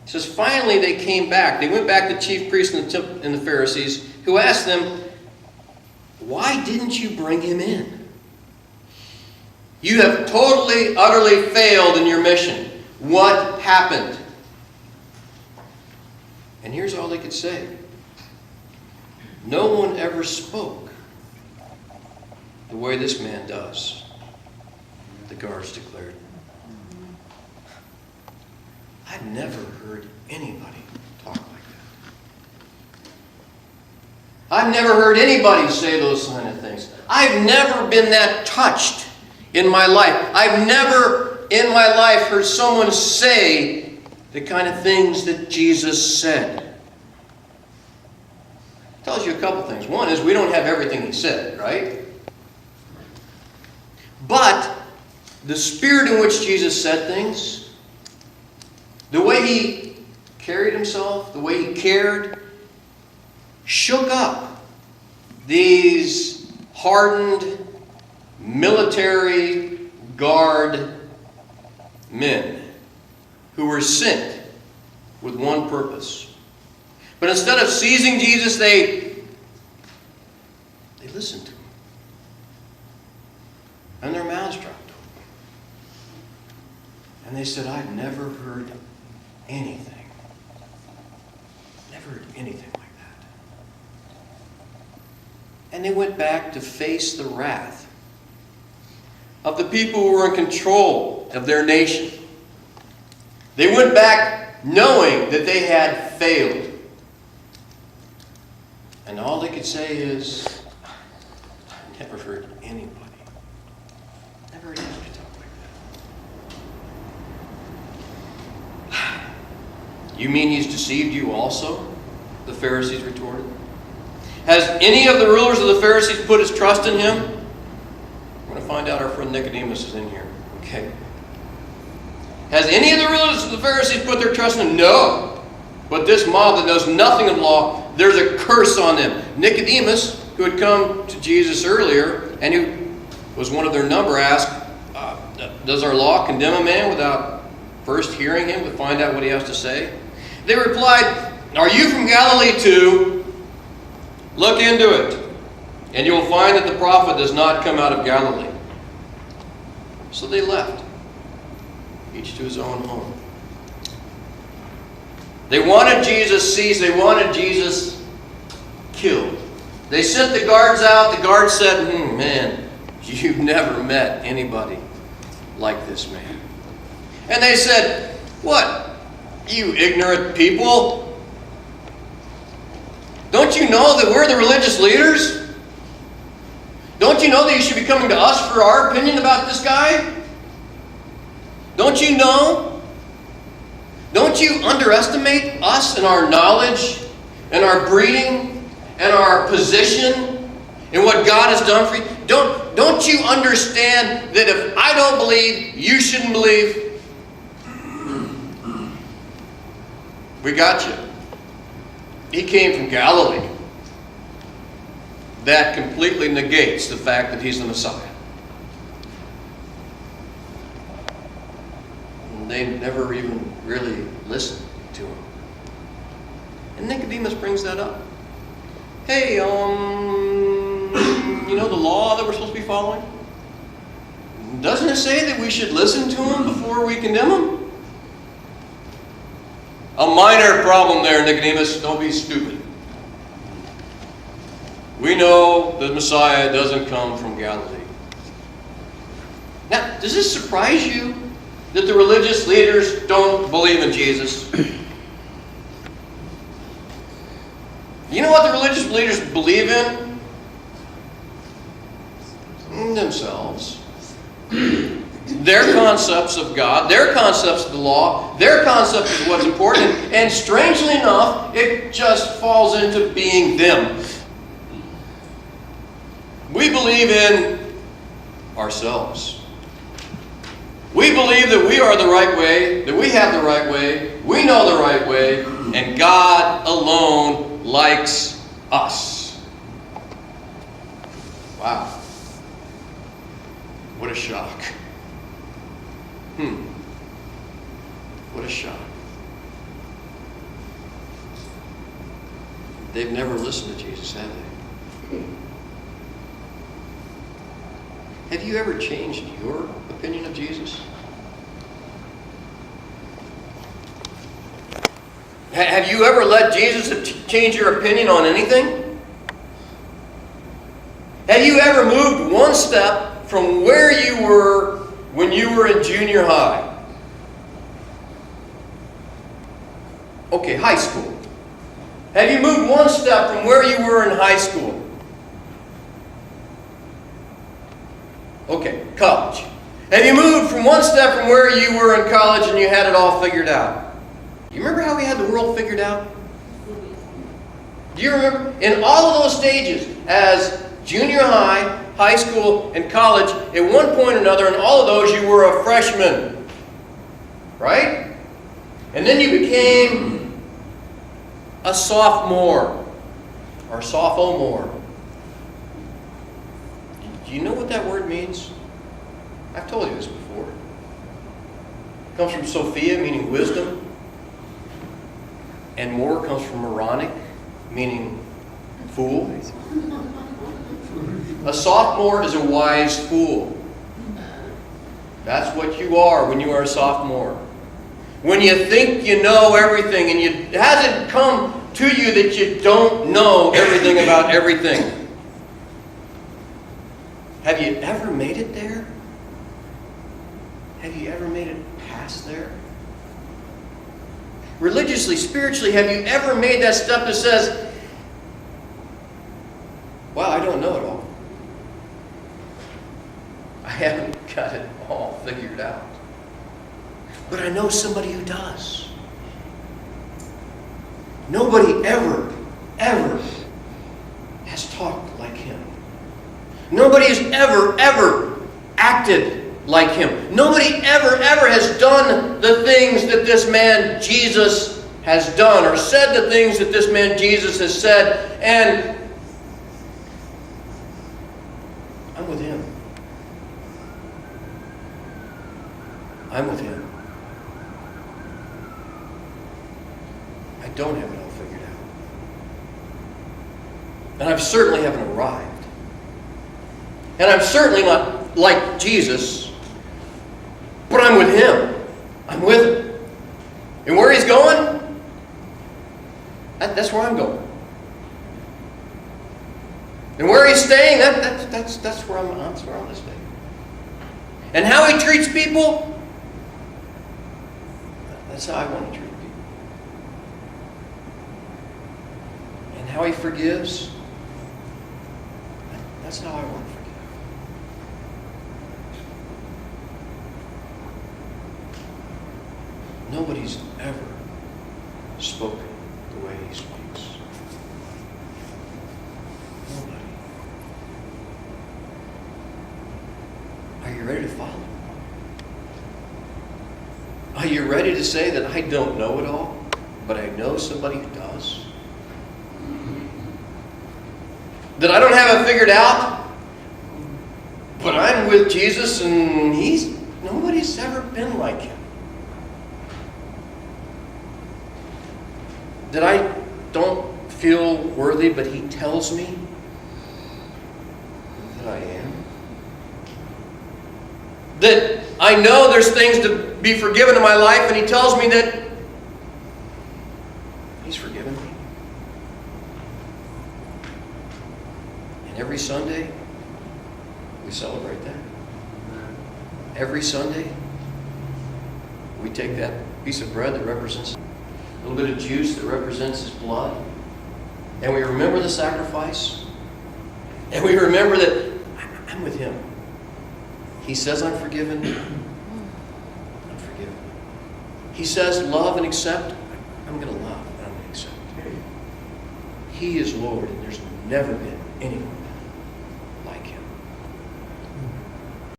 It says, finally they came back. They went back to the chief priests and the Pharisees, who asked them, why didn't you bring him in? You have totally, utterly failed in your mission. What happened? And here's all they could say. No one ever spoke the way this man does, the guards declared. I've never heard anybody talk like that. I've never heard anybody say those kind of things. I've never been that touched in my life. I've never in my life heard someone say the kind of things that Jesus said. It tells you a couple things. One is we don't have everything he said, right? But the spirit in which Jesus said things, the way he carried himself, the way he cared, shook up these hardened military guard men who were sent with one purpose. But instead of seizing Jesus, they listened to him. And their mouths dropped open. And they said, I've never heard anything. Never heard anything like that. And they went back to face the wrath of the people who were in control of their nation. They went back knowing that they had failed. And all they could say is, I've never heard anybody. Never heard anybody talk like that. You mean he's deceived you also? The Pharisees retorted. Has any of the rulers of the Pharisees put his trust in him? We're going to find out our friend Nicodemus is in here. Okay. Has any of the rulers of the Pharisees put their trust in him? No. But this mob that knows nothing of law, there's a curse on them. Nicodemus, who had come to Jesus earlier, and who was one of their number, asked, does our law condemn a man without first hearing him to find out what he has to say? They replied, are you from Galilee too? Look into it, and you will find that the prophet does not come out of Galilee. So they left, each to his own home. They wanted Jesus seized. They wanted Jesus killed. They sent the guards out. The guards said, man, you've never met anybody like this man. And they said, what? You ignorant people. Don't you know that we're the religious leaders? Don't you know that you should be coming to us for our opinion about this guy? Don't you know? Don't you underestimate us and our knowledge and our breeding and our position and what God has done for you? Don't you understand that if I don't believe, you shouldn't believe? We got you. He came from Galilee. That completely negates the fact that he's the Messiah. They never even really listened to him. And Nicodemus brings that up. Hey, you know the law that we're supposed to be following? Doesn't it say that we should listen to him before we condemn him? A minor problem there, Nicodemus. Don't be stupid. We know the Messiah doesn't come from Galilee. Now, does this surprise you that the religious leaders don't believe in Jesus? You know what the religious leaders believe in? Themselves. Their concepts of God, their concepts of the law, their concepts of what's important, and strangely enough, it just falls into being them. We believe in ourselves. We believe that we are the right way, that we have the right way, we know the right way, and God alone likes us. Wow. What a shock. What a shock. they've never listened to Jesus, have they? Have you ever changed your opinion of Jesus? Have you ever let Jesus change your opinion on anything? Have you ever moved one step from where you were when you were in junior high? Okay, high school. Have you moved one step from where you were in high school? Okay, college. Have you moved from one step from where you were in college and you had it all figured out? You remember how we had the world figured out? Do you remember? In all of those stages, as junior high, high school, and college, at one point or another, in all of those, you were a freshman. Right? And then you became a sophomore or sophomore. Do you know what that word means? I've told you this before. It comes from Sophia, meaning wisdom. And more comes from moronic, meaning fool. A sophomore is a wise fool. That's what you are when you are a sophomore. When you think you know everything and it hasn't come to you that you don't know everything about everything. Have you ever made it there? Have you ever made it past there? Religiously, spiritually, have you ever made that step that says, wow, I don't know it all. I haven't got it all figured out. But I know somebody who does. Nobody ever has talked like him. Nobody has ever acted like him. Nobody ever has done the things that this man Jesus has done, or said the things that this man Jesus has said, and I'm with him. I'm with him. I don't have it all figured out. And I certainly haven't arrived. And I'm certainly not like Jesus. But I'm with him. I'm with him. And where he's going, that's where I'm going. And where he's staying, that's where I'm going to stay. And how he treats people, that's how I want to treat people. And how he forgives, that's how I want to forgive. Nobody's ever spoken the way he speaks. Nobody. Are you ready to follow? Are you ready to say that I don't know it all, but I know somebody who does? That I don't have it figured out, but I'm with Jesus and nobody's ever been like him. That I don't feel worthy, but he tells me that I am. That I know there's things to be forgiven in my life, and he tells me that he's forgiven me. And every Sunday, we celebrate that. Every Sunday, we take that piece of bread that represents a little bit of juice that represents his blood. And we remember the sacrifice. And we remember that I'm with him. He says I'm forgiven. I'm forgiven. He says love and accept. I'm going to love and I'm going to accept. He is Lord, and there's never been anyone